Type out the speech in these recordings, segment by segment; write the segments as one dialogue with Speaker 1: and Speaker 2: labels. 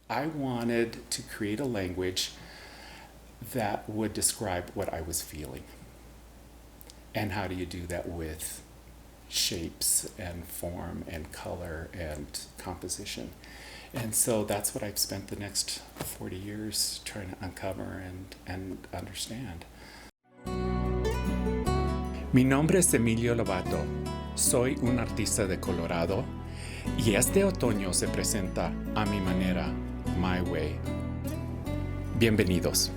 Speaker 1: I wanted to create a language that would describe what I was feeling. And how do you do that with shapes and form and color and composition? And so that's what I've spent the next 40 years trying to uncover and understand. Mi nombre es Emilio Lobato. Soy un artista de Colorado y este otoño se presenta A Mi Manera, My Way. Bienvenidos.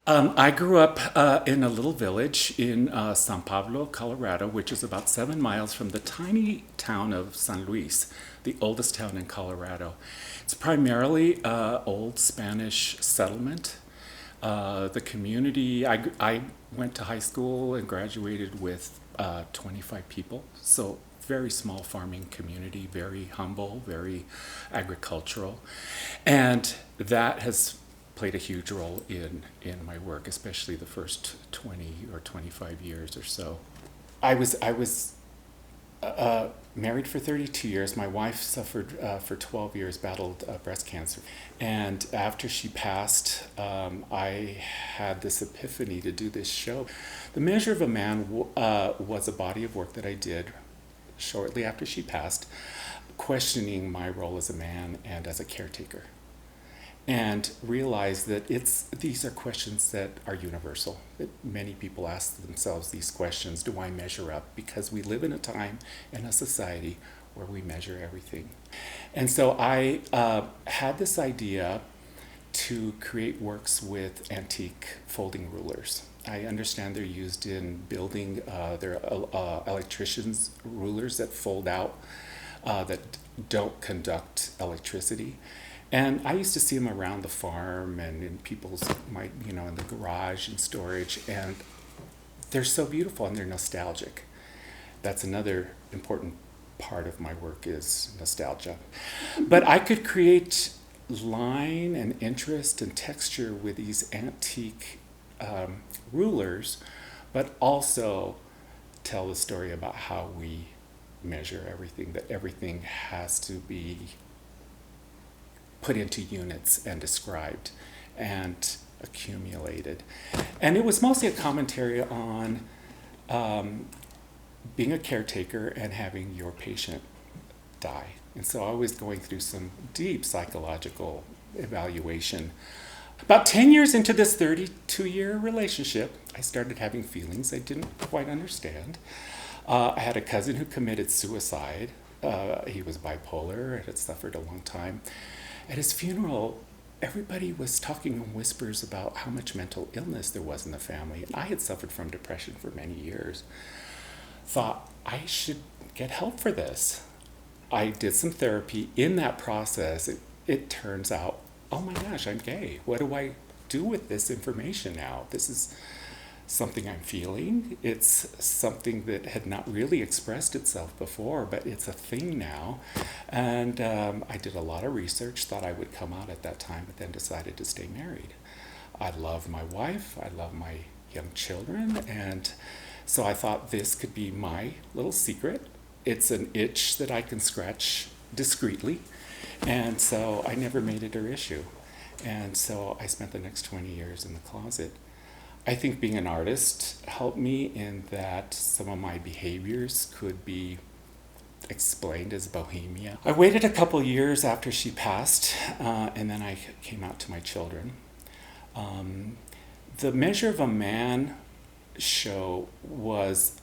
Speaker 1: I grew up in a little village in San Pablo, Colorado, which is about 7 miles from the tiny town of San Luis, the oldest town in Colorado. It's primarily old Spanish settlement. The community, I went to high school and graduated with 25 people, so very small farming community, very humble, very agricultural. And that has played a huge role in my work, especially the first 20 or 25 years or so. I was married for 32 years. My wife suffered for 12 years, battled breast cancer. And after she passed, I had this epiphany to do this show. The Measure of a Man was a body of work that I did shortly after she passed, questioning my role as a man and as a caretaker. And realize that these are questions that are universal. That many people ask themselves these questions: do I measure up? Because we live in a time and a society where we measure everything. And so I had this idea to create works with antique folding rulers. I understand they're used in building. They're electricians' rulers that fold out, that don't conduct electricity. And I used to see them around the farm and in people's, in the garage and storage. And they're so beautiful and they're nostalgic. That's another important part of my work, is nostalgia. But I could create line and interest and texture with these antique rulers, but also tell the story about how we measure everything, that everything has to be put into units and described and accumulated. And it was mostly a commentary on being a caretaker and having your patient die. And so I was going through some deep psychological evaluation. About 10 years into this 32-year relationship, I started having feelings I didn't quite understand. I had a cousin who committed suicide. He was bipolar and had suffered a long time. At his funeral, everybody was talking in whispers about how much mental illness there was in the family. And I had suffered from depression for many years. Thought I should get help for this. I did some therapy. In that process, it turns out, oh my gosh, I'm gay. What do I do with this information now? This is something I'm feeling. It's something that had not really expressed itself before, but it's a thing now. And I did a lot of research, thought I would come out at that time, but then decided to stay married. I love my wife, I love my young children, and so I thought this could be my little secret. It's an itch that I can scratch discreetly, and so I never made it an issue. And so I spent the next 20 years in the closet. I think being an artist helped me in that some of my behaviors could be explained as bohemia. I waited a couple years after she passed, and then I came out to my children. The Measure of a Man show was,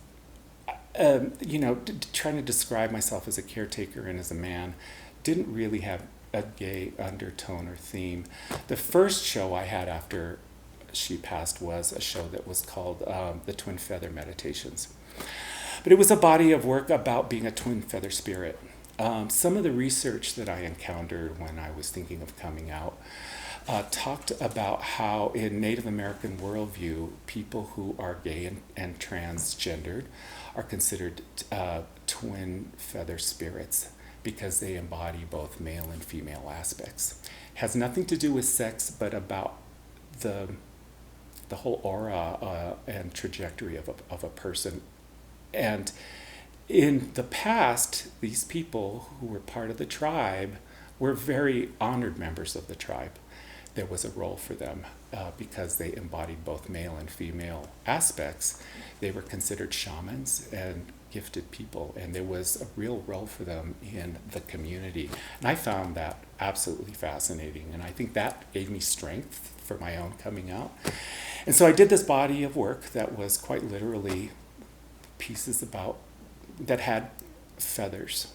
Speaker 1: trying to describe myself as a caretaker and as a man, didn't really have a gay undertone or theme. The first show I had after she passed was a show that was called The Twin Feather Meditations. But it was a body of work about being a twin feather spirit. Some of the research that I encountered when I was thinking of coming out talked about how in Native American worldview, people who are gay and transgendered are considered twin feather spirits because they embody both male and female aspects. It has nothing to do with sex, but about the whole aura and trajectory of a person. And in the past, these people who were part of the tribe were very honored members of the tribe. There was a role for them because they embodied both male and female aspects. They were considered shamans and gifted people, and there was a real role for them in the community. And I found that absolutely fascinating, and I think that gave me strength for my own coming out. And so I did this body of work that was quite literally pieces that had feathers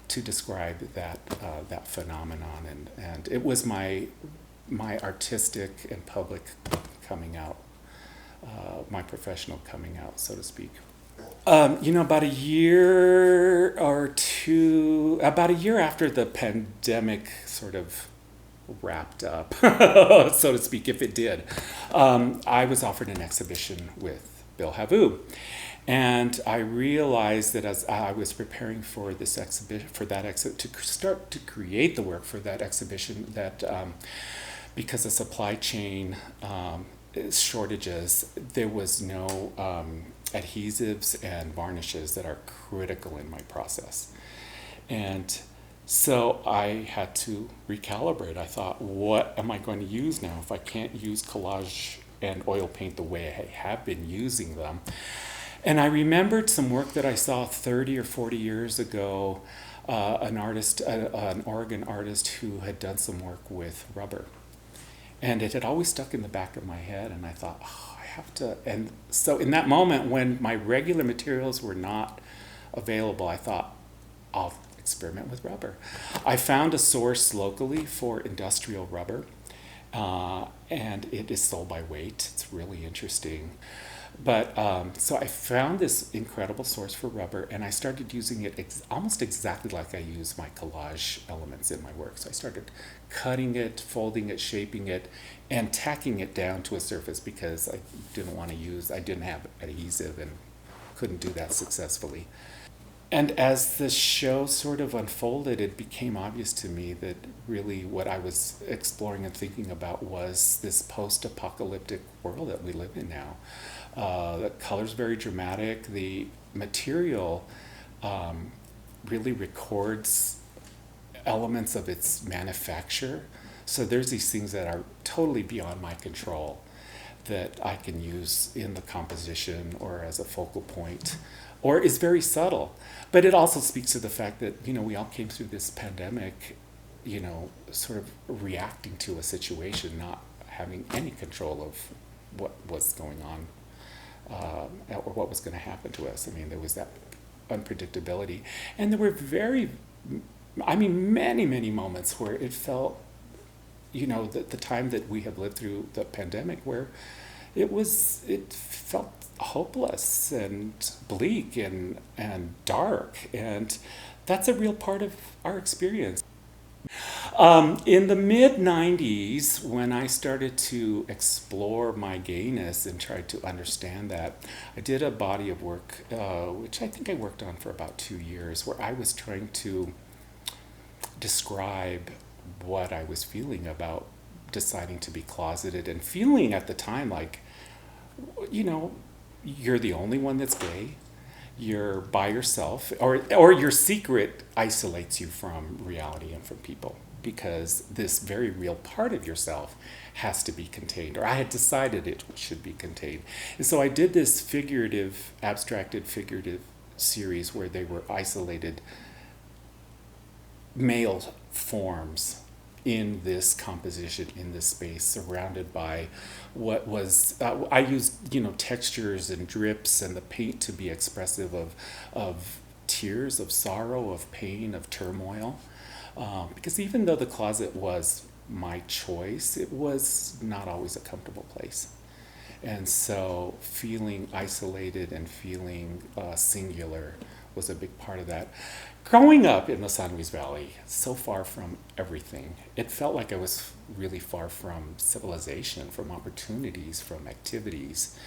Speaker 1: to describe that phenomenon, and it was my artistic and public coming out, my professional coming out, so to speak. About a year after the pandemic sort of wrapped up, so to speak, if it did, I was offered an exhibition with Bill Havu. And I realized that as I was preparing for this exhibition, to start to create the work for that exhibition, that because of supply chain shortages, there was no adhesives and varnishes that are critical in my process. And so I had to recalibrate. I thought, what am I going to use now if I can't use collage and oil paint the way I have been using them? And I remembered some work that I saw 30 or 40 years ago, an Oregon artist who had done some work with rubber. And it had always stuck in the back of my head, and I thought, oh, I have to. And so in that moment when my regular materials were not available, I thought, I'll experiment with rubber. I found a source locally for industrial rubber, and it is sold by weight. It's really interesting. But so I found this incredible source for rubber, and I started using it almost exactly like I use my collage elements in my work. So I started cutting it, folding it, shaping it, and tacking it down to a surface because I didn't have adhesive and couldn't do that successfully. And as the show sort of unfolded, it became obvious to me that really what I was exploring and thinking about was this post-apocalyptic world that we live in now. The color's very dramatic. The material really records elements of its manufacture. So there's these things that are totally beyond my control that I can use in the composition or as a focal point, or is very subtle. But it also speaks to the fact that, we all came through this pandemic, sort of reacting to a situation, not having any control of what was going on. Or what was going to happen to us. I mean, there was that unpredictability. And there were many, many moments where it felt, the time that we have lived through the pandemic where it felt hopeless and bleak and dark. And that's a real part of our experience. In the mid-90s, when I started to explore my gayness and tried to understand that, I did a body of work, which I think I worked on for about 2 years, where I was trying to describe what I was feeling about deciding to be closeted and feeling at the time like, you're the only one that's gay. You're by yourself, or your secret isolates you from reality and from people because this very real part of yourself has to be contained, or I had decided it should be contained. And so I did this abstracted figurative series where they were isolated male forms in this composition, in this space, surrounded by what was, I used, textures and drips and the paint to be expressive of tears, of sorrow, of pain, of turmoil. Because even though the closet was my choice, it was not always a comfortable place. And so feeling isolated and feeling singular was a big part of that. Growing up in the San Luis Valley, so far from everything, it felt like I was really far from civilization, from opportunities, from activities.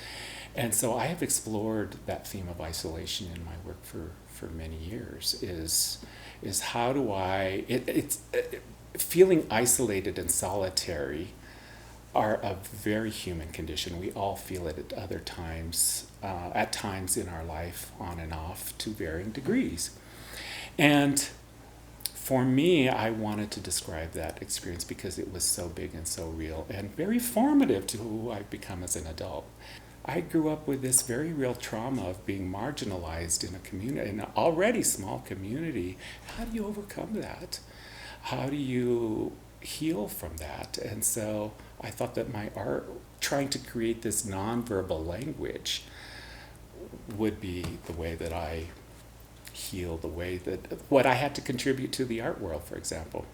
Speaker 1: And so I have explored that theme of isolation in my work for many years, is how do feeling isolated and solitary are a very human condition. We all feel it at times in our life, on and off, to varying degrees. And for me, I wanted to describe that experience because it was so big and so real and very formative to who I've become as an adult. I grew up with this very real trauma of being marginalized in a community, in an already small community. How do you overcome that? How do you heal from that? And so I thought that my art, trying to create this nonverbal language, would be the way that I heal, the way that what I had to contribute to the art world, for example.